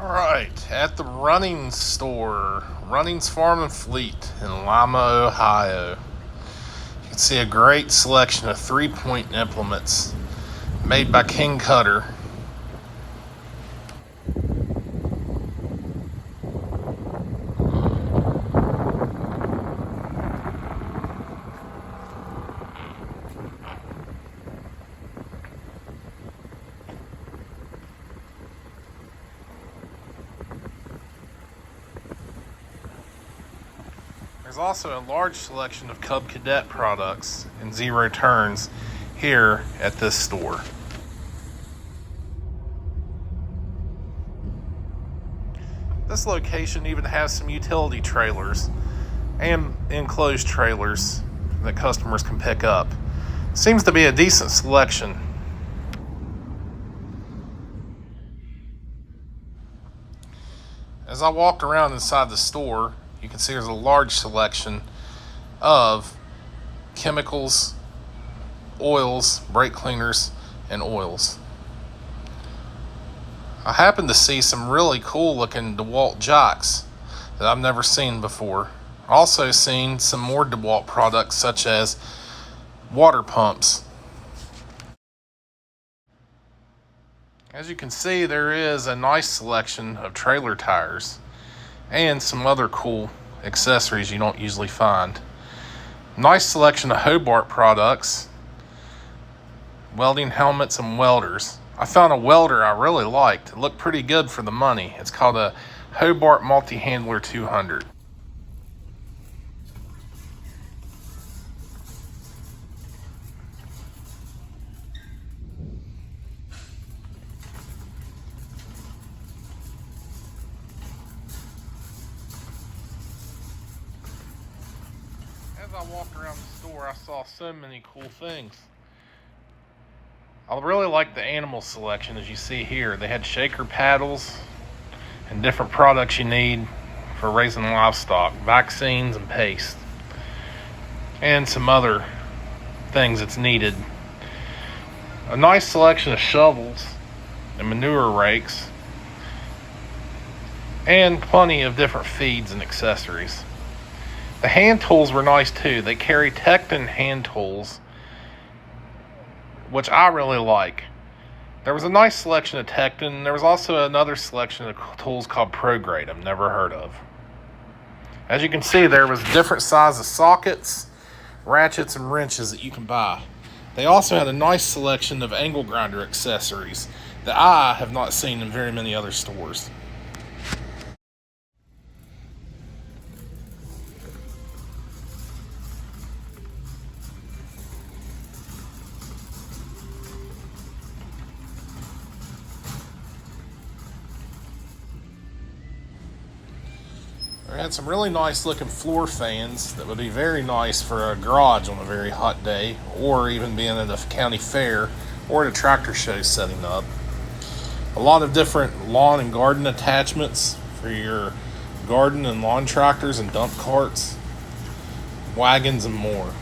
Alright, at the Runnings store, Runnings Farm and Fleet in Lima, Ohio. You can see a great selection of 3-point implements made by King Cutter. There's also a large selection of Cub Cadet products and zero turns here at this store. This location even has some utility trailers and enclosed trailers that customers can pick up. Seems to be a decent selection. As I walked around inside the store, you can see there's a large selection of chemicals, oils, brake cleaners, and oils. I happened to see some really cool looking Dewalt jocks that I've never seen before. Also seen some more Dewalt products such as water pumps. As you can see, there is a nice selection of trailer tires and some other cool accessories you don't usually find. Nice selection of Hobart products, welding helmets, and welders. I found a welder I really liked. It looked pretty good for the money. It's called a Hobart Multi-Handler 200. As I walked around the store, I saw so many cool things. I really like the animal selection, as you see here. They had shaker paddles and different products you need for raising livestock, vaccines and paste, and some other things that's needed. A nice selection of shovels and manure rakes, and plenty of different feeds and accessories. The hand tools were nice too. They carry Tecton hand tools, which I really like. There was a nice selection of Tecton. There was also another selection of tools called ProGrade I've never heard of. As you can see, there was different sizes sockets, ratchets, and wrenches that you can buy. They also had a nice selection of angle grinder accessories that I have not seen in very many other stores. They had some really nice looking floor fans that would be very nice for a garage on a very hot day, or even being at a county fair or at a tractor show setting up. A lot of different lawn and garden attachments for your garden and lawn tractors and dump carts, wagons, and more.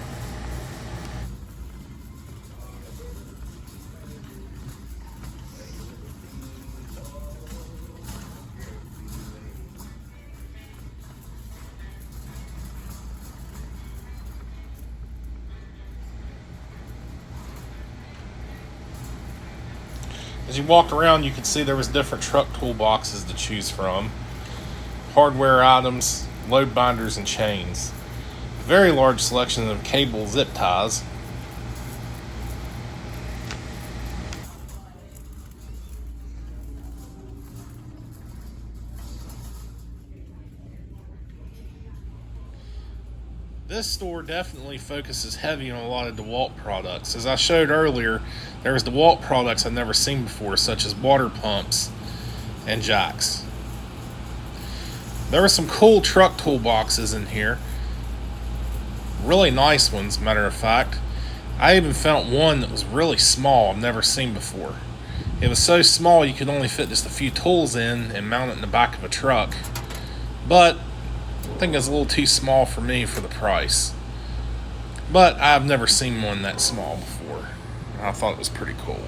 As you walk around, you can see there was different truck toolboxes to choose from, hardware items, load binders, and chains. A very large selection of cable zip ties. This store definitely focuses heavy on a lot of Dewalt products. As I showed earlier, there was Dewalt products I've never seen before, such as water pumps and jacks. There were some cool truck toolboxes in here. Really nice ones, matter of fact. I even found one that was really small I've never seen before. It was so small you could only fit just a few tools in and mount it in the back of a truck. But I think it's a little too small for me for the price. But I've never seen one that small before. I thought it was pretty cool.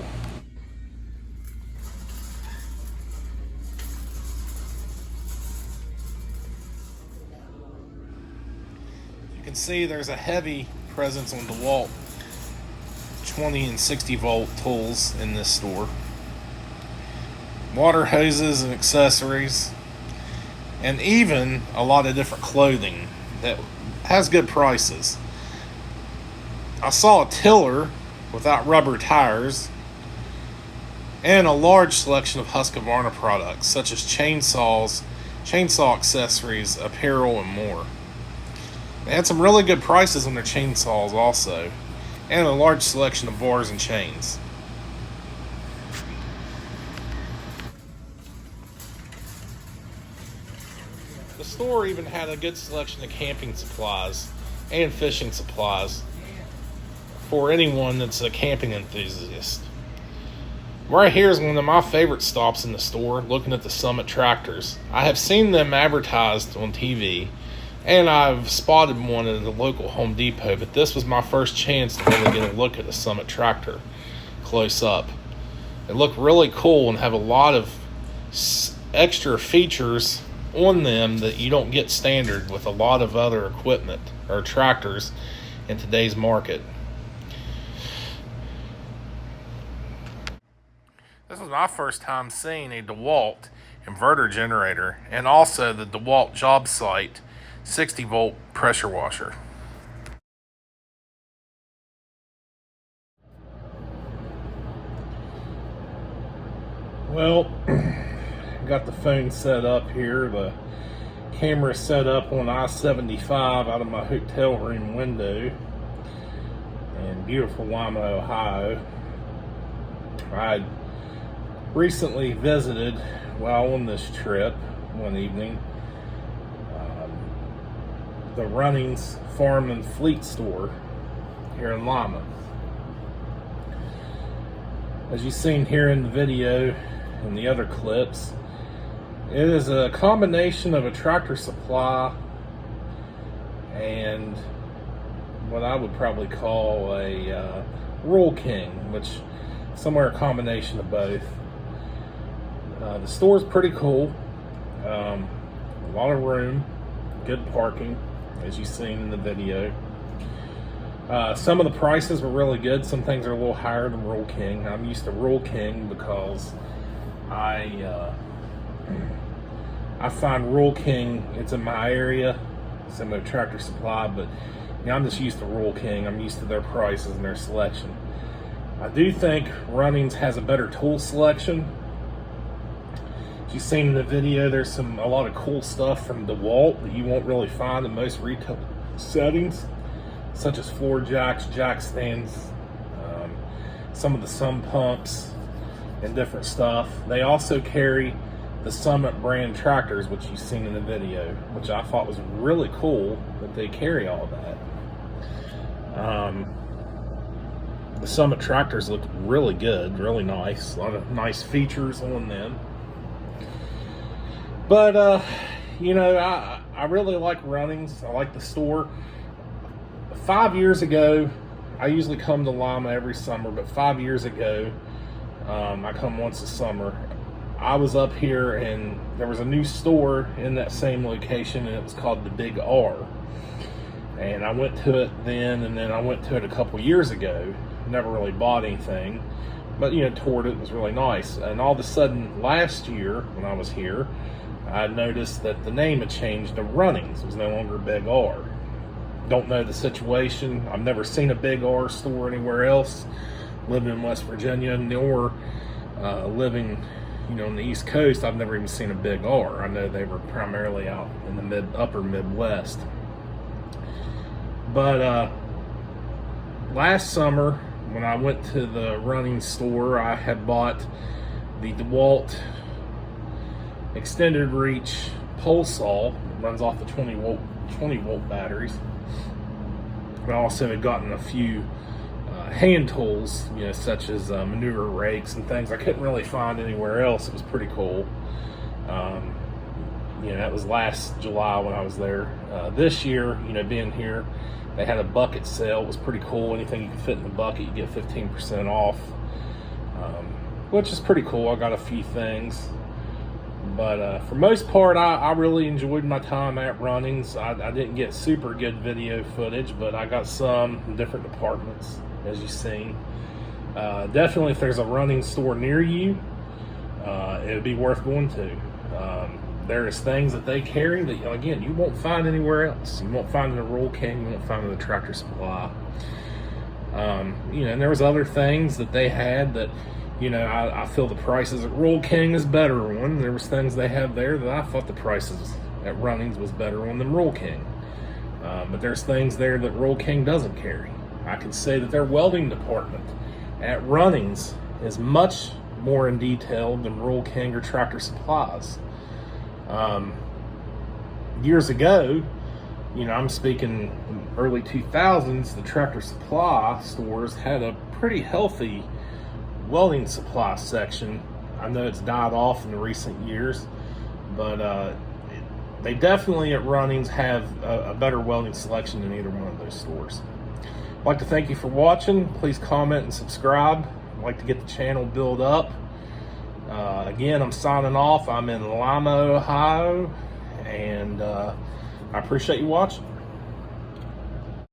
can see, there's a heavy presence on DeWalt 20 and 60 volt tools in this store. Water hoses and accessories, and even a lot of different clothing that has good prices. I saw a tiller without rubber tires and a large selection of Husqvarna products such as chainsaws, chainsaw accessories, apparel, and more. They had some really good prices on their chainsaws also, and a large selection of bars and chains. The store even had a good selection of camping supplies and fishing supplies for anyone that's a camping enthusiast. Right here is one of my favorite stops in the store, looking at the Summit tractors. I have seen them advertised on TV, and I've spotted one at the local Home Depot, but this was my first chance to really get a look at the Summit tractor close up. It looked really cool and have a lot of extra features on them that you don't get standard with a lot of other equipment or tractors in today's market. This was my first time seeing a Dewalt inverter generator and also the Dewalt job site 60 volt pressure washer. Well, got the phone set up here. The camera set up on I-75 out of my hotel room window in beautiful Lima, Ohio. I recently visited while on this trip one evening the Runnings Farm and Fleet store here in Lima. As you've seen here in the video and the other clips, it is a combination of a Tractor Supply and what I would probably call a Rural King, which somewhere a combination of both. The store's pretty cool. A lot of room, good parking, as you've seen in the video. Some of the prices were really good. Some things are a little higher than Rural King. I'm used to Rural King because I find Rural King, it's in my area, similar to Tractor Supply, but you know, I'm just used to Rural King. I'm used to their prices and their selection. I do think Runnings has a better tool selection. As you've seen in the video, there's a lot of cool stuff from DeWalt that you won't really find in most retail settings, such as floor jacks, jack stands, some of the sump pumps, and different stuff. They also carry the Summit brand tractors, which you've seen in the video, which I thought was really cool that they carry all that. The Summit tractors look really good, really nice. A lot of nice features on them. But, you know, I really like Runnings. I like the store. 5 years ago, I usually come to Lima every summer, but 5 years ago, I come once a summer. I was up here and there was a new store in that same location, and it was called the Big R. And I went to it then, and then I went to it a couple years ago. Never really bought anything, but you know, toured it. It was really nice. And all of a sudden, last year when I was here, I noticed that the name had changed to Runnings. It was no longer Big R. Don't know the situation. I've never seen a Big R store anywhere else. Living in West Virginia, nor living, you know, on the East Coast, I've never even seen a Big R. I know they were primarily out in the upper Midwest. But last summer, when I went to the running store, I had bought the DeWalt extended reach pole saw. It runs off the 20 volt batteries. I also had gotten a few hand tools, you know, such as manure rakes and things I couldn't really find anywhere else. It was pretty cool. You know, that was last July when I was there. This year, you know, being here, they had a bucket sale. It was pretty cool. Anything you can fit in the bucket, you get 15% off, which is pretty cool. I got a few things, But for most part, I really enjoyed my time at Runnings. I didn't get super good video footage, but I got some in different departments, as you've seen. Definitely, if there's a Runnings store near you, it would be worth going to. There's things that they carry that, again, you won't find anywhere else. You won't find in a Rural King, you won't find in a Tractor Supply. And there was other things that they had that, I feel the prices at Rural King is better on. There was things they had there that I thought the prices at Runnings was better on than Rural King. But there's things there that Rural King doesn't carry. I could say that their welding department at Runnings is much more in detail than Rural King or Tractor Supplies. Years ago, I'm speaking early 2000s, the Tractor Supply stores had a pretty healthy welding supply section. I know it's died off in the recent years, but they definitely at Runnings have a better welding selection than either one of those stores. I'd like to thank you for watching. Please comment and subscribe. I'd like to get the channel built up. Again, I'm signing off. I'm in Lima, Ohio, and I appreciate you watching.